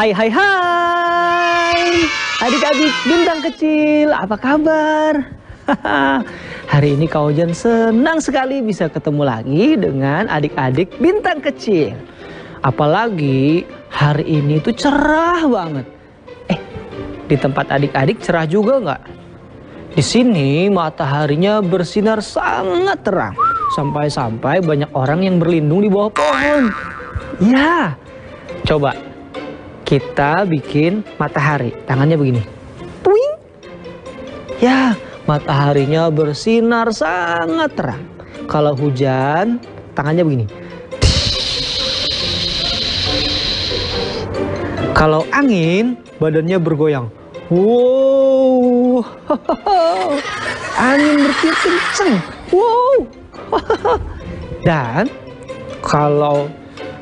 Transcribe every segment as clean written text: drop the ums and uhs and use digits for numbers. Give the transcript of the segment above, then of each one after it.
Hai hai hai adik-adik bintang kecil, apa kabar? Hari ini Kak Ojan senang sekali bisa ketemu lagi dengan adik-adik bintang kecil. Apalagi hari ini tuh cerah banget. Di tempat adik-adik cerah juga nggak? Di sini mataharinya bersinar sangat terang. Sampai-sampai banyak orang yang berlindung di bawah pohon. Ya, coba kita bikin matahari. Tangannya begini. Puing. Ya, mataharinya bersinar sangat terang. Kalau hujan, tangannya begini. Kalau angin, badannya bergoyang. Wow. Angin bertiup kenceng. Wow. Dan kalau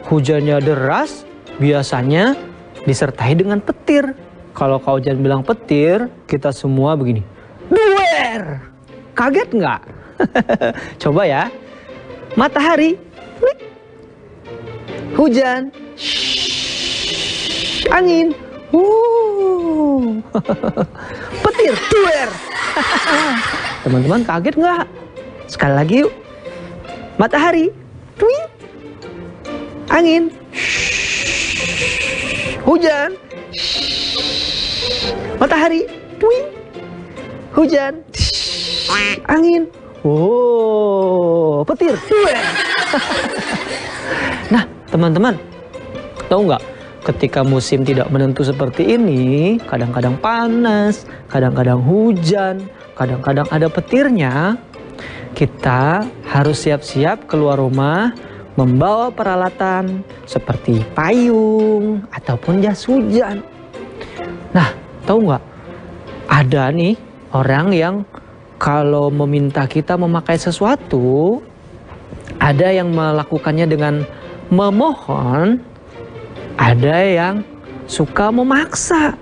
hujannya deras, biasanya disertai dengan petir. Kalau Kak Ojan bilang petir, kita semua begini. Duer! Kaget nggak? Coba ya. Matahari. Wik. Hujan. Shhh. Angin. Petir. Duer! Teman-teman kaget nggak? Sekali lagi yuk. Matahari. Wik. Angin. Hujan. Matahari. Twing. Hujan. Angin. Oh, petir. Nah, teman-teman, tahu nggak? Ketika musim tidak menentu seperti ini, kadang-kadang panas, kadang-kadang hujan, kadang-kadang ada petirnya, kita harus siap-siap keluar rumah, membawa peralatan seperti payung ataupun jas hujan. Nah, tahu nggak? Ada nih orang yang kalau meminta kita memakai sesuatu, ada yang melakukannya dengan memohon, ada yang suka memaksa.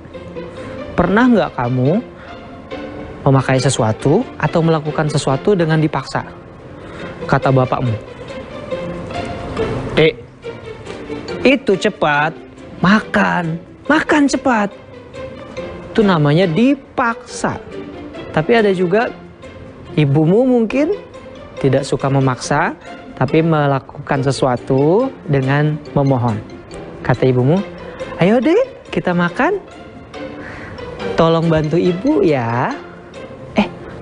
Pernah nggak kamu memakai sesuatu atau melakukan sesuatu dengan dipaksa? Kata bapakmu, itu cepat, makan cepat. Itu namanya dipaksa. Tapi ada juga ibumu mungkin tidak suka memaksa, tapi melakukan sesuatu dengan memohon. Kata ibumu, ayo deh kita makan. Tolong bantu ibu ya.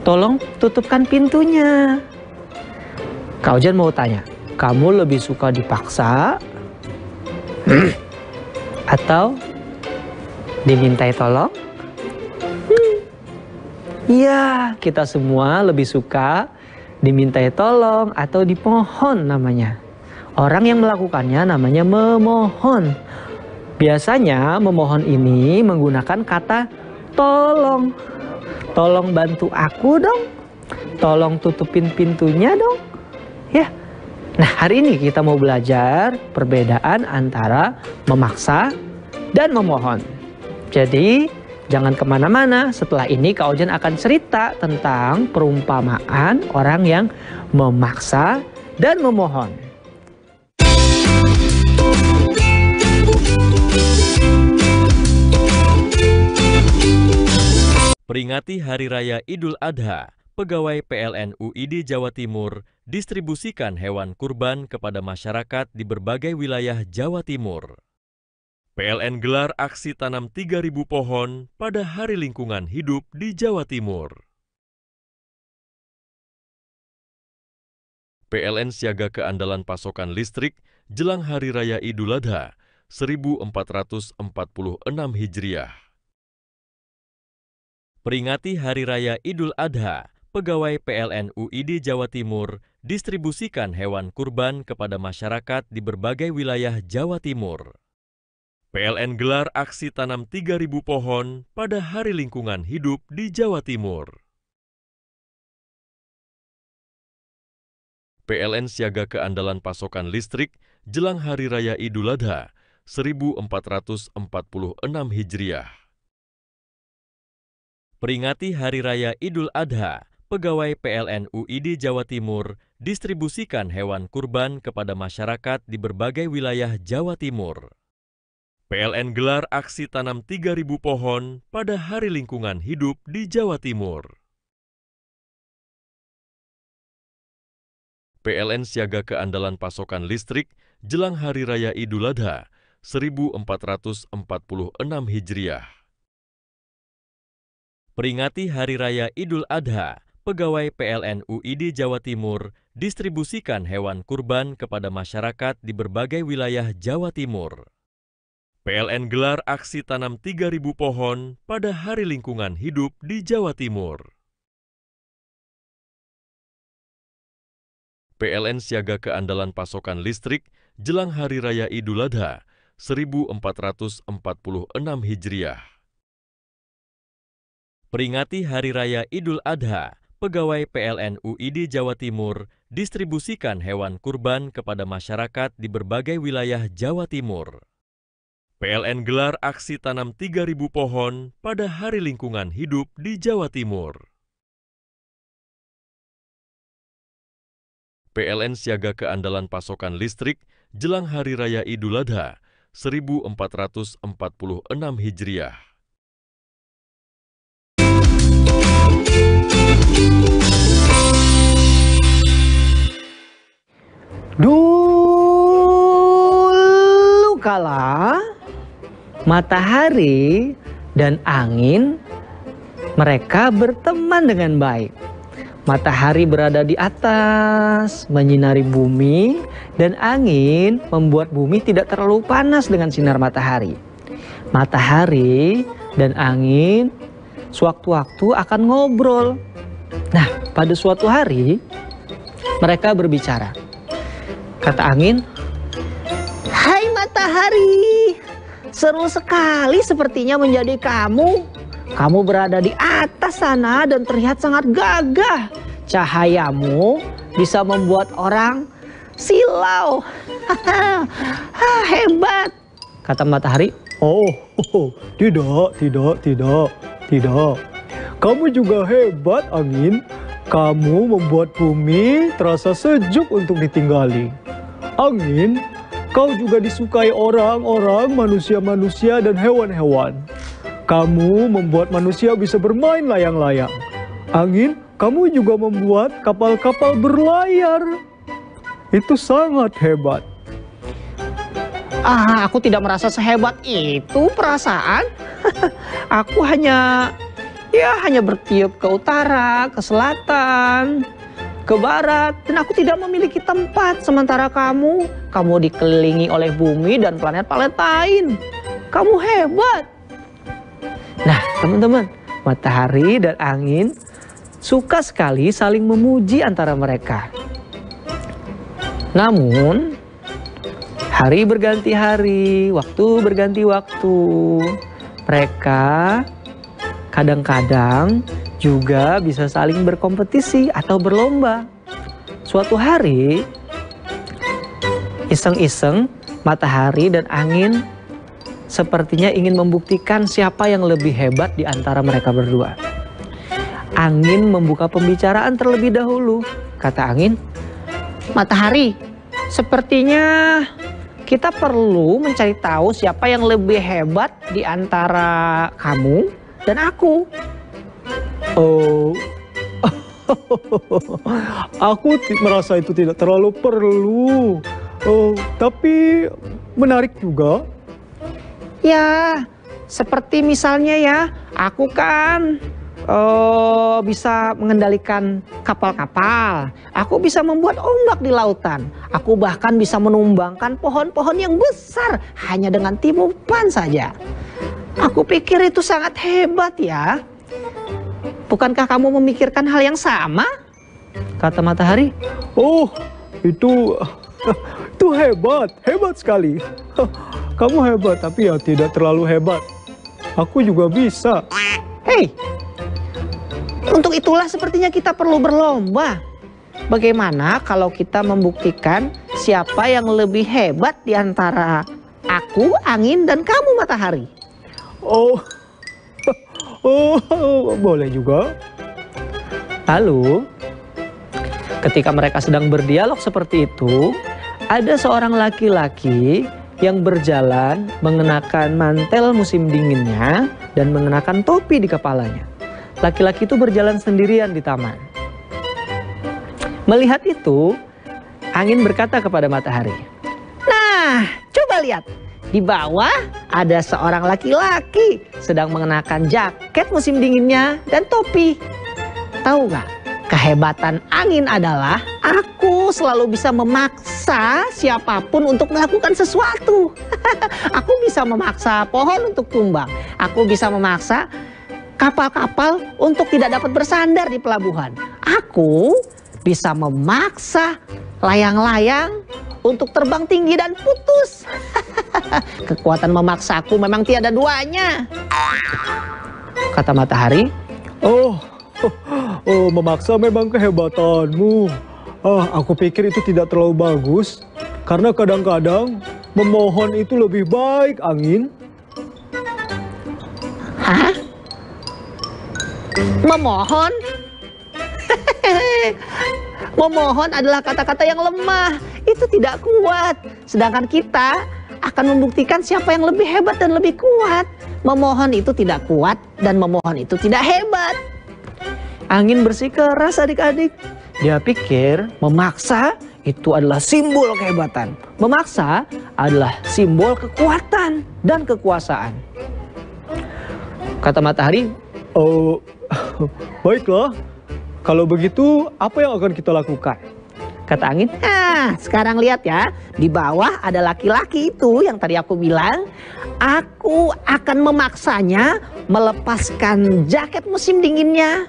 Tolong tutupkan pintunya. Kak Ojan mau tanya, kamu lebih suka dipaksa atau dimintai tolong? Iya, kita semua lebih suka dimintai tolong atau dipohon namanya. Orang yang melakukannya namanya memohon. Biasanya memohon ini menggunakan kata tolong. Tolong bantu aku dong. Tolong tutupin pintunya dong. Ya. Nah, hari ini kita mau belajar perbedaan antara memaksa dan memohon. Jadi, jangan kemana-mana. Setelah ini Kak Ojan akan cerita tentang perumpamaan orang yang memaksa dan memohon. Peringati Hari Raya Idul Adha, pegawai PLN UID Jawa Timur distribusikan hewan kurban kepada masyarakat di berbagai wilayah Jawa Timur. PLN gelar aksi tanam 3.000 pohon pada Hari Lingkungan Hidup di Jawa Timur. PLN siaga keandalan pasokan listrik jelang Hari Raya Idul Adha 1446 Hijriah. Peringati Hari Raya Idul Adha, pegawai PLN UID Jawa Timur distribusikan hewan kurban kepada masyarakat di berbagai wilayah Jawa Timur. PLN gelar aksi tanam 3.000 pohon pada Hari Lingkungan Hidup di Jawa Timur. PLN siaga keandalan pasokan listrik jelang Hari Raya Idul Adha 1446 Hijriah. Peringati Hari Raya Idul Adha, pegawai PLN UID Jawa Timur distribusikan hewan kurban kepada masyarakat di berbagai wilayah Jawa Timur. PLN gelar aksi tanam 3.000 pohon pada Hari Lingkungan Hidup di Jawa Timur. PLN siaga keandalan pasokan listrik jelang Hari Raya Idul Adha 1446 Hijriah. Peringati Hari Raya Idul Adha, pegawai PLN UID Jawa Timur distribusikan hewan kurban kepada masyarakat di berbagai wilayah Jawa Timur. PLN gelar aksi tanam 3.000 pohon pada Hari Lingkungan Hidup di Jawa Timur. PLN siaga keandalan pasokan listrik jelang Hari Raya Idul Adha 1446 Hijriah. Peringati Hari Raya Idul Adha, pegawai PLN UID Jawa Timur distribusikan hewan kurban kepada masyarakat di berbagai wilayah Jawa Timur. PLN gelar aksi tanam 3.000 pohon pada Hari Lingkungan Hidup di Jawa Timur. PLN siaga keandalan pasokan listrik jelang Hari Raya Idul Adha 1446 Hijriah. Dulu kala matahari dan angin mereka berteman dengan baik. Matahari berada di atas, menyinari bumi, dan angin membuat bumi tidak terlalu panas dengan sinar matahari. Matahari dan angin sewaktu-waktu akan ngobrol. Nah, pada suatu hari mereka berbicara. Kata angin, "Hai matahari, seru sekali sepertinya menjadi kamu. Kamu berada di atas sana dan terlihat sangat gagah. Cahayamu bisa membuat orang silau. Hebat," kata matahari. Oh, tidak. Kamu juga hebat, angin. Kamu membuat bumi terasa sejuk untuk ditinggali. Angin, kau juga disukai orang-orang, manusia-manusia, dan hewan-hewan. Kamu membuat manusia bisa bermain layang-layang. Angin, kamu juga membuat kapal-kapal berlayar. Itu sangat hebat. Aku tidak merasa sehebat itu perasaan. Aku hanya bertiup ke utara, ke selatan, ke barat, dan aku tidak memiliki tempat. Sementara kamu dikelilingi oleh bumi dan planet-planet lain. Kamu hebat. Nah, teman-teman, matahari dan angin suka sekali saling memuji antara mereka. Namun, hari berganti hari, waktu berganti waktu. Mereka kadang-kadang juga bisa saling berkompetisi atau berlomba. Suatu hari, iseng-iseng matahari dan angin sepertinya ingin membuktikan siapa yang lebih hebat di antara mereka berdua. Angin membuka pembicaraan terlebih dahulu. Kata angin, "Matahari, sepertinya kita perlu mencari tahu siapa yang lebih hebat di antara kamu dan aku." Oh, aku merasa itu tidak terlalu perlu. Oh, tapi menarik juga. Ya, seperti misalnya ya, aku kan bisa mengendalikan kapal-kapal. Aku bisa membuat ombak di lautan. Aku bahkan bisa menumbangkan pohon-pohon yang besar hanya dengan tiupan saja. Aku pikir itu sangat hebat ya. Bukankah kamu memikirkan hal yang sama? Kata matahari. Oh, itu hebat sekali. Kamu hebat, tapi ya tidak terlalu hebat. Aku juga bisa. Hei, untuk itulah sepertinya kita perlu berlomba. Bagaimana kalau kita membuktikan siapa yang lebih hebat di antara aku, angin, dan kamu, matahari? Oh, boleh juga. Lalu, ketika mereka sedang berdialog seperti itu, ada seorang laki-laki yang berjalan mengenakan mantel musim dinginnya dan mengenakan topi di kepalanya. Laki-laki itu berjalan sendirian di taman. Melihat itu, angin berkata kepada matahari, "Nah, coba lihat. Di bawah ada seorang laki-laki sedang mengenakan jaket musim dinginnya dan topi. Tahu nggak? Kehebatan angin adalah aku selalu bisa memaksa siapapun untuk melakukan sesuatu. Aku bisa memaksa pohon untuk tumbang. Aku bisa memaksa kapal-kapal untuk tidak dapat bersandar di pelabuhan. Aku bisa memaksa layang-layang untuk terbang tinggi dan putus. Kekuatan memaksaku memang tiada duanya," kata matahari. Oh, memaksa memang kehebatanmu. Aku pikir itu tidak terlalu bagus. Karena kadang-kadang memohon itu lebih baik, angin. Hah? Memohon? Memohon adalah kata-kata yang lemah. Itu tidak kuat. Sedangkan kita akan membuktikan siapa yang lebih hebat dan lebih kuat. Memohon itu tidak kuat dan memohon itu tidak hebat. Angin bersikeras adik-adik. Dia pikir memaksa itu adalah simbol kehebatan. Memaksa adalah simbol kekuatan dan kekuasaan. Kata matahari, Oh, baiklah. Kalau begitu, apa yang akan kita lakukan? kata angin, "Nah, sekarang lihat ya. Di bawah ada laki-laki itu yang tadi aku bilang. Aku akan memaksanya melepaskan jaket musim dinginnya.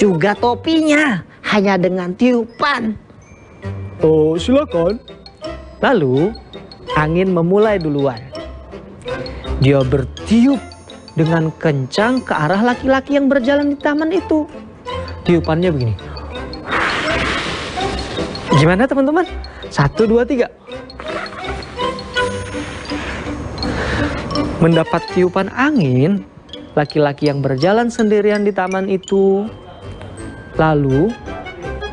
Juga topinya hanya dengan tiupan." Oh, silakan. Lalu angin memulai duluan. Dia bertiup dengan kencang ke arah laki-laki yang berjalan di taman itu. Tiupannya begini. Gimana teman-teman? 1, 2, 3. Mendapat tiupan angin, laki-laki yang berjalan sendirian di taman itu lalu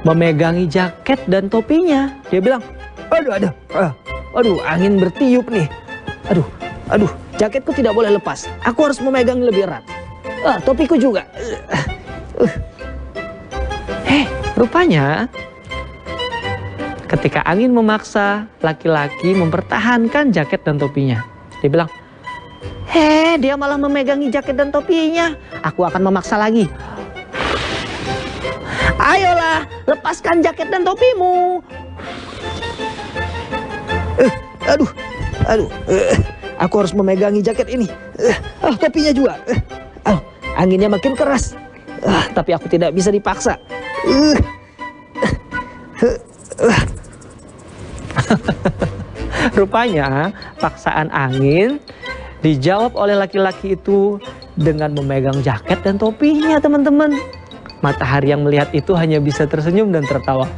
memegangi jaket dan topinya. Dia bilang, aduh, angin bertiup nih. Aduh, jaketku tidak boleh lepas. Aku harus memegang lebih erat. Topiku juga. Rupanya ketika angin memaksa laki-laki mempertahankan jaket dan topinya. Dia bilang, dia malah memegangi jaket dan topinya. Aku akan memaksa lagi. Ayolah, lepaskan jaket dan topimu. Aku harus memegangi jaket ini. Topinya juga. Anginnya makin keras. Tapi aku tidak bisa dipaksa. Rupanya paksaan angin dijawab oleh laki-laki itu dengan memegang jaket dan topinya, teman-teman. Matahari yang melihat itu hanya bisa tersenyum dan tertawa.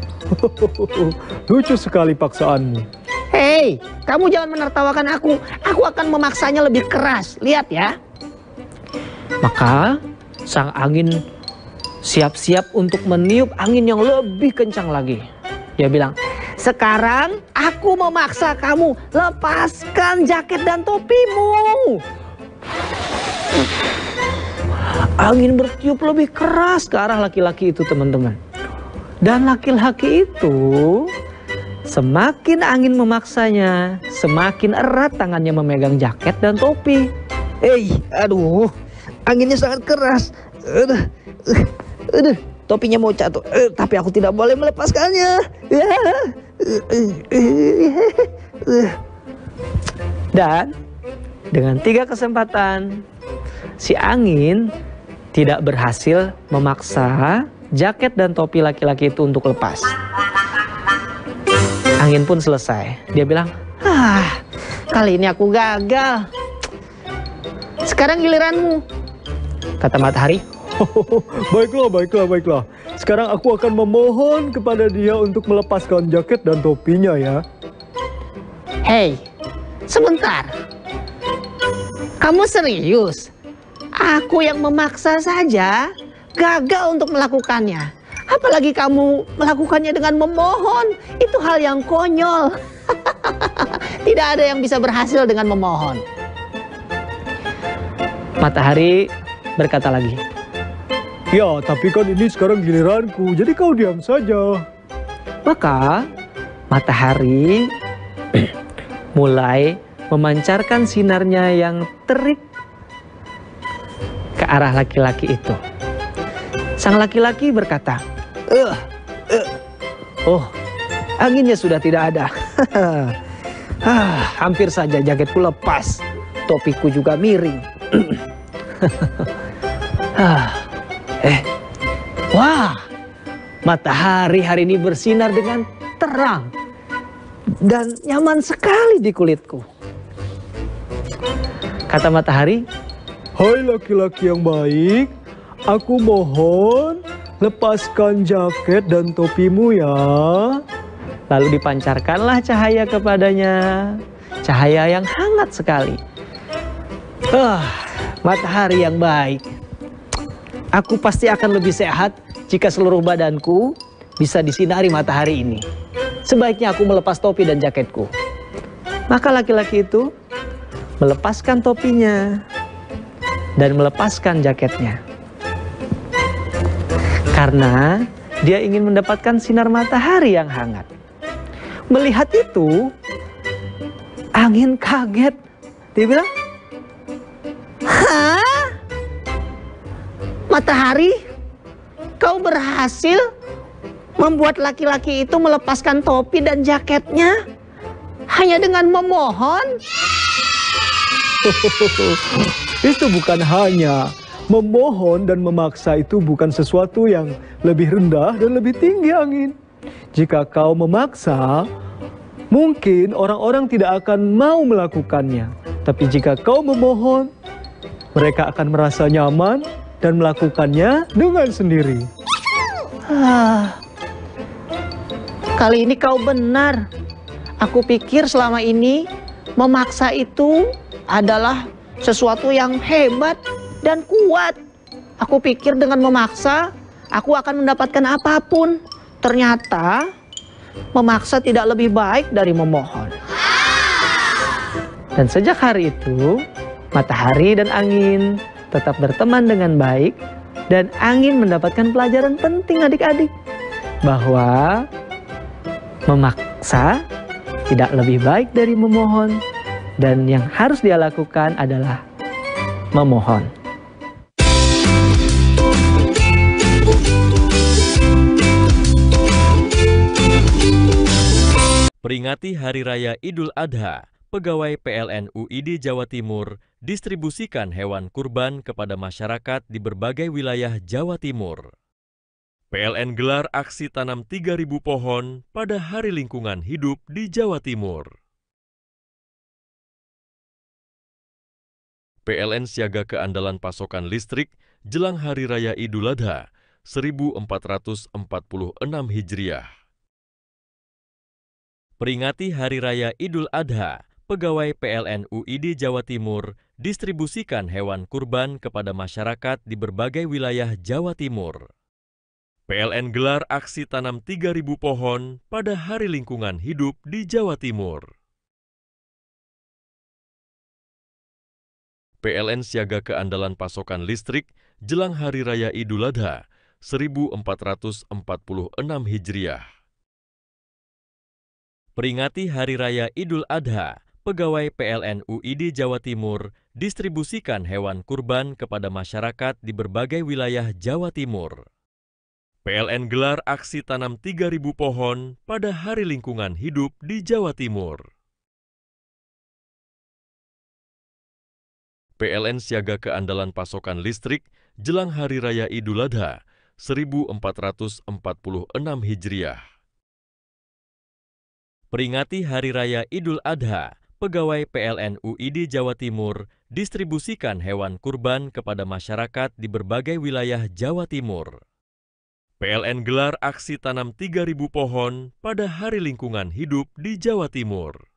Lucu sekali paksaanmu. Hei, kamu jangan menertawakan aku. Aku akan memaksanya lebih keras. Lihat ya. Maka sang angin siap-siap untuk meniup angin yang lebih kencang lagi. Dia bilang, "Sekarang aku memaksa kamu, lepaskan jaket dan topimu." Angin bertiup lebih keras ke arah laki-laki itu, teman-teman. Dan laki-laki itu semakin angin memaksanya, semakin erat tangannya memegang jaket dan topi. Anginnya sangat keras. Topinya mau jatuh, tapi aku tidak boleh melepaskannya. Dan dengan 3 kesempatan, si angin tidak berhasil memaksa jaket dan topi laki-laki itu untuk lepas. Angin pun selesai. Dia bilang, kali ini aku gagal. Sekarang giliranmu, kata matahari. Baiklah. Sekarang aku akan memohon kepada dia untuk melepaskan jaket dan topinya ya. Hei, sebentar. Kamu serius? Aku yang memaksa saja gagal untuk melakukannya. Apalagi kamu melakukannya dengan memohon. Itu hal yang konyol. Tidak ada yang bisa berhasil dengan memohon. Matahari berkata lagi, Ya, tapi kan ini sekarang giliranku, jadi kau diam saja. maka matahari mulai memancarkan sinarnya yang terik ke arah laki-laki itu. Sang laki-laki berkata, Oh, anginnya sudah tidak ada. Hampir saja jaketku lepas, topiku juga miring. Wah, matahari hari ini bersinar dengan terang dan nyaman sekali di kulitku. Kata matahari, Hai laki-laki yang baik, aku mohon lepaskan jaket dan topimu ya. lalu dipancarkanlah cahaya kepadanya, cahaya yang hangat sekali. Matahari yang baik, aku pasti akan lebih sehat jika seluruh badanku bisa disinari matahari ini. Sebaiknya aku melepas topi dan jaketku. Maka laki-laki itu melepaskan topinya dan melepaskan jaketnya. Karena dia ingin mendapatkan sinar matahari yang hangat. Melihat itu, angin kaget. Dia bilang, "Hah? Matahari, kau berhasil membuat laki-laki itu melepaskan topi dan jaketnya hanya dengan memohon?" Itu bukan hanya memohon dan memaksa, itu bukan sesuatu yang lebih rendah dan lebih tinggi angin. Jika kau memaksa, mungkin orang-orang tidak akan mau melakukannya. Tapi jika kau memohon, mereka akan merasa nyaman dan melakukannya dengan sendiri. Kali ini kau benar. Aku pikir selama ini memaksa itu adalah sesuatu yang hebat dan kuat. Aku pikir dengan memaksa aku akan mendapatkan apapun. Ternyata memaksa tidak lebih baik dari memohon. Dan sejak hari itu, matahari dan angin tetap berteman dengan baik, dan angin mendapatkan pelajaran penting adik-adik, bahwa memaksa tidak lebih baik dari memohon, dan yang harus dia lakukan adalah memohon. Peringati Hari Raya Idul Adha, pegawai PLN UID Jawa Timur distribusikan hewan kurban kepada masyarakat di berbagai wilayah Jawa Timur. PLN gelar aksi tanam 3.000 pohon pada Hari Lingkungan Hidup di Jawa Timur. PLN siaga keandalan pasokan listrik jelang Hari Raya Idul Adha 1446 Hijriah. Peringati Hari Raya Idul Adha, pegawai PLN UID Jawa Timur distribusikan hewan kurban kepada masyarakat di berbagai wilayah Jawa Timur. PLN gelar aksi tanam 3.000 pohon pada Hari Lingkungan Hidup di Jawa Timur. PLN siaga keandalan pasokan listrik jelang Hari Raya Idul Adha 1446 Hijriah. Peringati Hari Raya Idul Adha, pegawai PLN UID Jawa Timur distribusikan hewan kurban kepada masyarakat di berbagai wilayah Jawa Timur. PLN gelar aksi tanam 3.000 pohon pada Hari Lingkungan Hidup di Jawa Timur. PLN siaga keandalan pasokan listrik jelang Hari Raya Idul Adha 1446 Hijriah. Peringati Hari Raya Idul Adha, pegawai PLN UID Jawa Timur distribusikan hewan kurban kepada masyarakat di berbagai wilayah Jawa Timur. PLN gelar aksi tanam 3.000 pohon pada Hari Lingkungan Hidup di Jawa Timur.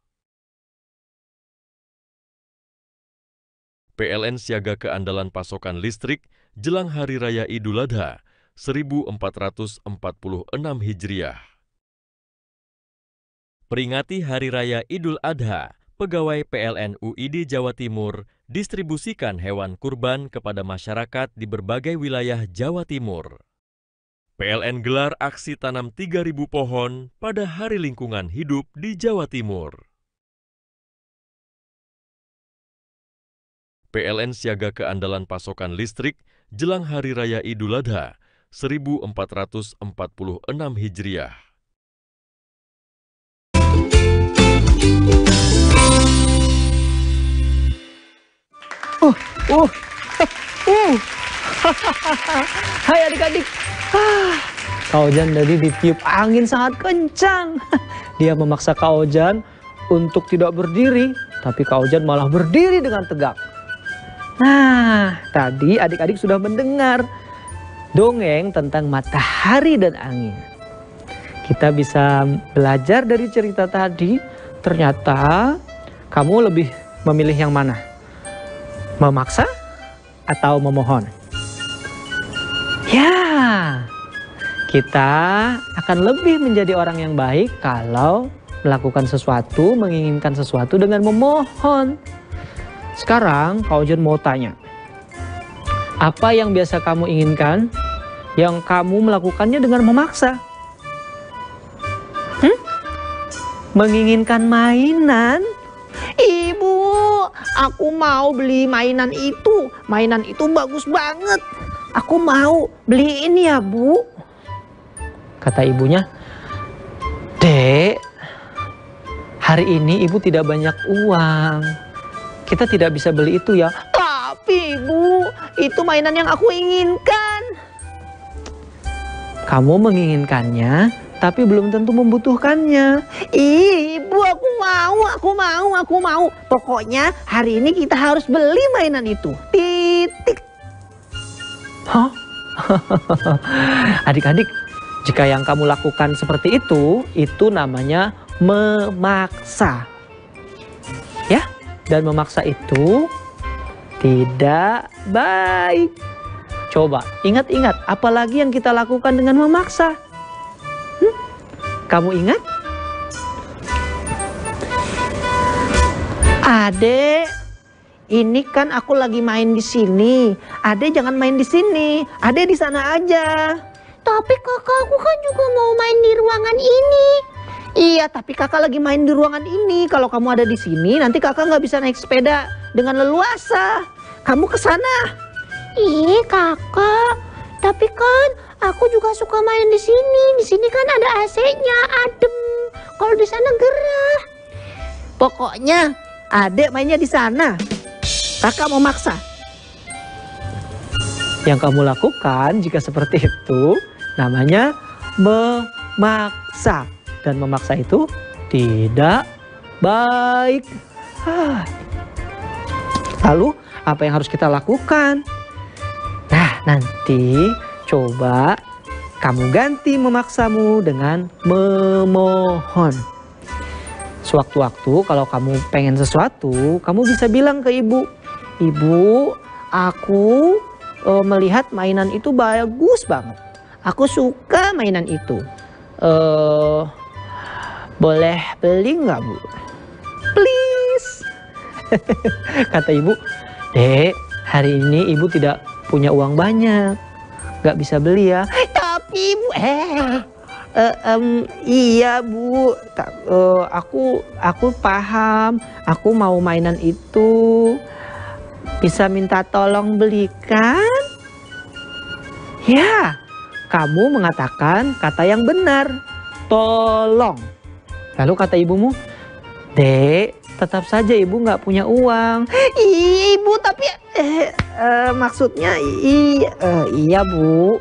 PLN siaga keandalan pasokan listrik jelang Hari Raya Idul Adha 1446 Hijriah. Peringati Hari Raya Idul Adha, pegawai PLN UID Jawa Timur, distribusikan hewan kurban kepada masyarakat di berbagai wilayah Jawa Timur. PLN gelar aksi tanam 3.000 pohon pada Hari Lingkungan Hidup di Jawa Timur. PLN siaga keandalan pasokan listrik jelang Hari Raya Idul Adha 1446 Hijriah. Hai adik-adik. Kak Ojan tadi ditiup angin sangat kencang. Dia memaksa Kak Ojan untuk tidak berdiri, tapi Kak Ojan malah berdiri dengan tegak. Nah, tadi adik-adik sudah mendengar dongeng tentang matahari dan angin. Kita bisa belajar dari cerita tadi, ternyata kamu lebih memilih yang mana? Memaksa atau memohon? Ya, kita akan lebih menjadi orang yang baik kalau melakukan sesuatu, menginginkan sesuatu dengan memohon. Sekarang Kak Ojan mau tanya, apa yang biasa kamu inginkan yang kamu melakukannya dengan memaksa? Menginginkan mainan? Ibu, aku mau beli mainan itu. Mainan itu bagus banget. Aku mau beli ini ya, Bu. Kata ibunya, Dek, hari ini ibu tidak banyak uang. Kita tidak bisa beli itu ya. Tapi Ibu, itu mainan yang aku inginkan. Kamu menginginkannya, tapi belum tentu membutuhkannya. Ibu, aku mau. Pokoknya hari ini kita harus beli mainan itu. Titik. Hah? Adik-adik, jika yang kamu lakukan seperti itu namanya memaksa. Ya? Dan memaksa itu tidak baik. Coba ingat-ingat, apalagi yang kita lakukan dengan memaksa. Kamu ingat? Adek, ini kan aku lagi main di sini. Adek jangan main di sini. Adek di sana aja. Tapi kakak, aku kan juga mau main di ruangan ini. Iya, tapi kakak lagi main di ruangan ini. Kalau kamu ada di sini, nanti kakak nggak bisa naik sepeda dengan leluasa. Kamu ke sana. Ih, kakak. Tapi kan aku juga suka main di sini. Di sini kan ada AC-nya, adem. Kalau di sana gerah. Pokoknya, adek mainnya di sana. Kakak mau maksa. Yang kamu lakukan jika seperti itu namanya memaksa. Dan memaksa itu tidak baik. Lalu apa yang harus kita lakukan? Nah, nanti coba kamu ganti memaksamu dengan memohon. Sewaktu-waktu kalau kamu pengen sesuatu, kamu bisa bilang ke ibu, Ibu, aku melihat mainan itu bagus banget. Aku suka mainan itu. Boleh beli nggak, Bu? Please. Kata ibu, Dek, hari ini ibu tidak punya uang banyak. Nggak bisa beli ya. Tapi Bu, iya Bu, aku paham. Aku mau mainan itu. Bisa minta tolong belikan? Ya, kamu mengatakan kata yang benar. Tolong. Lalu kata ibumu, Dek, tetap saja ibu nggak punya uang. Ibu, tapi maksudnya iya Bu.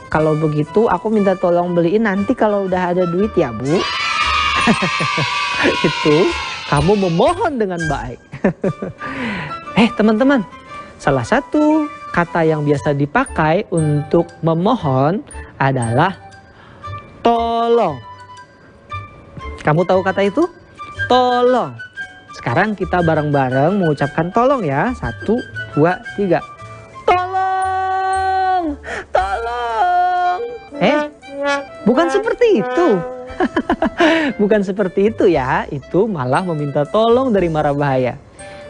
Kalau begitu aku minta tolong beliin nanti kalau udah ada duit ya Bu. Itu kamu memohon dengan baik. Teman-teman, salah satu kata yang biasa dipakai untuk memohon adalah tolong. Kamu tahu kata itu? Tolong. Sekarang kita bareng-bareng mengucapkan tolong ya. 1, 2, 3. Tolong! Tolong! Bukan seperti itu. Bukan seperti itu ya, itu malah meminta tolong dari mara bahaya.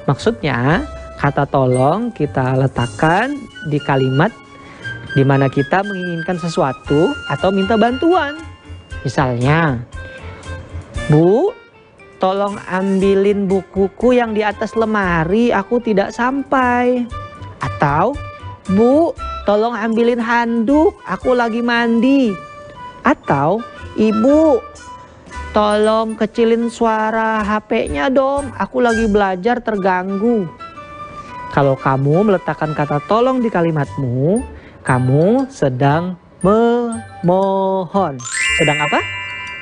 Maksudnya, kata tolong kita letakkan di kalimat di mana kita menginginkan sesuatu atau minta bantuan. Misalnya, Bu, tolong ambilin bukuku yang di atas lemari, aku tidak sampai. Atau, Bu, tolong ambilin handuk, aku lagi mandi. Atau, Ibu, tolong kecilin suara HP-nya dong, aku lagi belajar terganggu. Kalau kamu meletakkan kata tolong di kalimatmu, kamu sedang memohon. Sedang apa?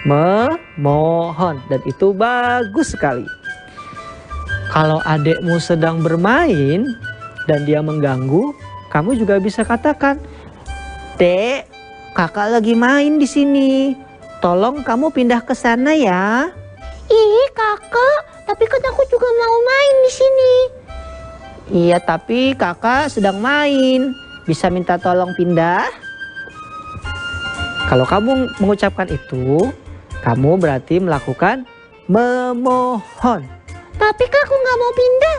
Memohon. Dan itu bagus sekali. Kalau adekmu sedang bermain dan dia mengganggu, kamu juga bisa katakan, Dek, kakak lagi main di sini. Tolong kamu pindah ke sana ya. Ih kakak, tapi kan aku juga mau main di sini. Iya, tapi kakak sedang main. Bisa minta tolong pindah? Kalau kamu mengucapkan itu, kamu berarti melakukan memohon. Tapi kak aku nggak mau pindah.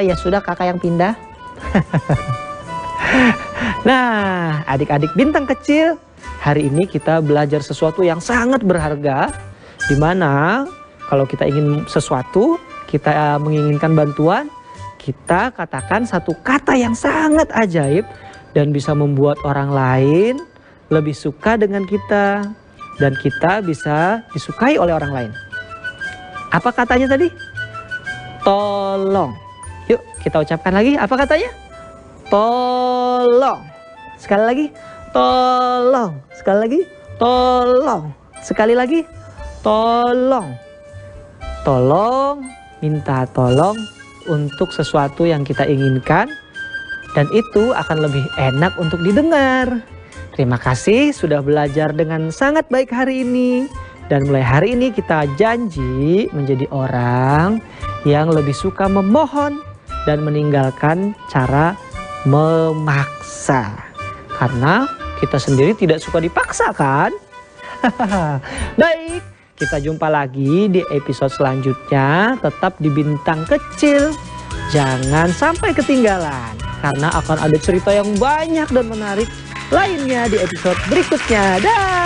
Ya sudah, kakak yang pindah. Nah, adik-adik bintang kecil, hari ini kita belajar sesuatu yang sangat berharga, di mana kalau kita ingin sesuatu, kita menginginkan bantuan, kita katakan satu kata yang sangat ajaib dan bisa membuat orang lain lebih suka dengan kita, dan kita bisa disukai oleh orang lain. Apa katanya tadi? Tolong. Yuk kita ucapkan lagi, apa katanya? Tolong. Sekali lagi, tolong. Sekali lagi, tolong. Sekali lagi, tolong. Tolong, minta tolong untuk sesuatu yang kita inginkan, dan itu akan lebih enak untuk didengar. Terima kasih sudah belajar dengan sangat baik hari ini. Dan mulai hari ini kita janji menjadi orang yang lebih suka memohon dan meninggalkan cara memaksa. Karena kita sendiri tidak suka dipaksa kan? Baik, kita jumpa lagi di episode selanjutnya. Tetap di Bintang Kecil. Jangan sampai ketinggalan, karena akan ada cerita yang banyak dan menarik lainnya di episode berikutnya. Dah.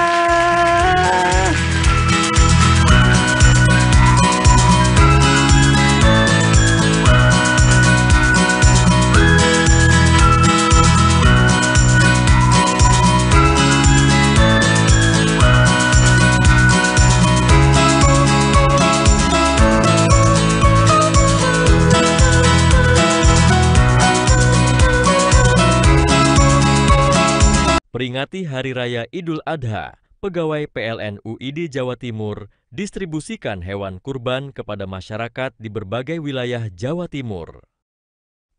Peringati Hari Raya Idul Adha, pegawai PLN UID Jawa Timur distribusikan hewan kurban kepada masyarakat di berbagai wilayah Jawa Timur.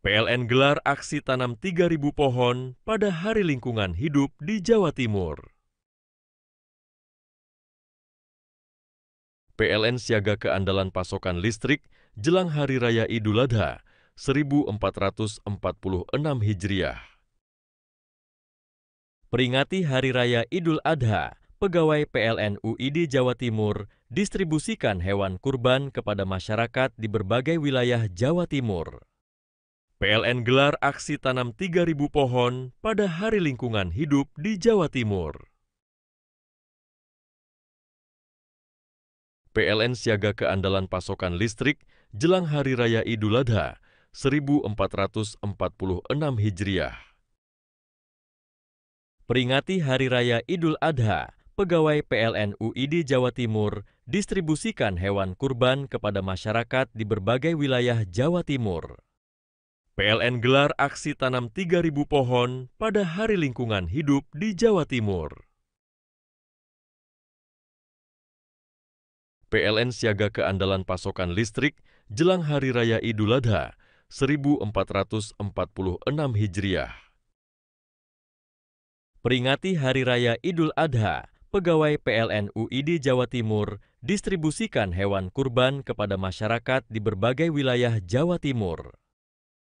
PLN gelar aksi tanam 3.000 pohon pada Hari Lingkungan Hidup di Jawa Timur. PLN siaga keandalan pasokan listrik jelang Hari Raya Idul Adha 1446 Hijriah. Peringati Hari Raya Idul Adha, pegawai PLN UID Jawa Timur distribusikan hewan kurban kepada masyarakat di berbagai wilayah Jawa Timur. PLN gelar aksi tanam 3.000 pohon pada Hari Lingkungan Hidup di Jawa Timur. PLN siaga keandalan pasokan listrik jelang Hari Raya Idul Adha 1446 Hijriah. Peringati Hari Raya Idul Adha, pegawai PLN UID Jawa Timur distribusikan hewan kurban kepada masyarakat di berbagai wilayah Jawa Timur. PLN gelar aksi tanam 3.000 pohon pada Hari Lingkungan Hidup di Jawa Timur. PLN siaga keandalan pasokan listrik jelang Hari Raya Idul Adha 1446 Hijriah. Peringati Hari Raya Idul Adha, pegawai PLN UID Jawa Timur distribusikan hewan kurban kepada masyarakat di berbagai wilayah Jawa Timur.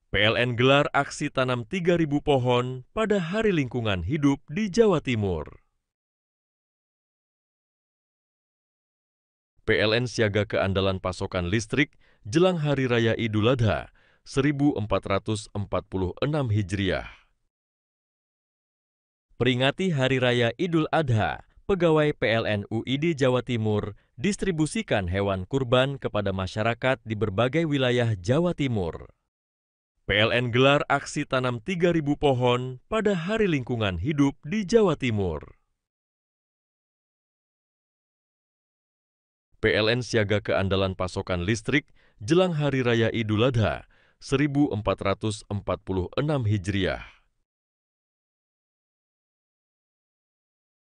PLN gelar aksi tanam 3.000 pohon pada Hari Lingkungan Hidup di Jawa Timur. PLN siaga keandalan pasokan listrik jelang Hari Raya Idul Adha 1446 Hijriah. Peringati Hari Raya Idul Adha, pegawai PLN UID Jawa Timur distribusikan hewan kurban kepada masyarakat di berbagai wilayah Jawa Timur. PLN gelar aksi tanam 3.000 pohon pada Hari Lingkungan Hidup di Jawa Timur. PLN siaga keandalan pasokan listrik jelang Hari Raya Idul Adha 1446 Hijriah.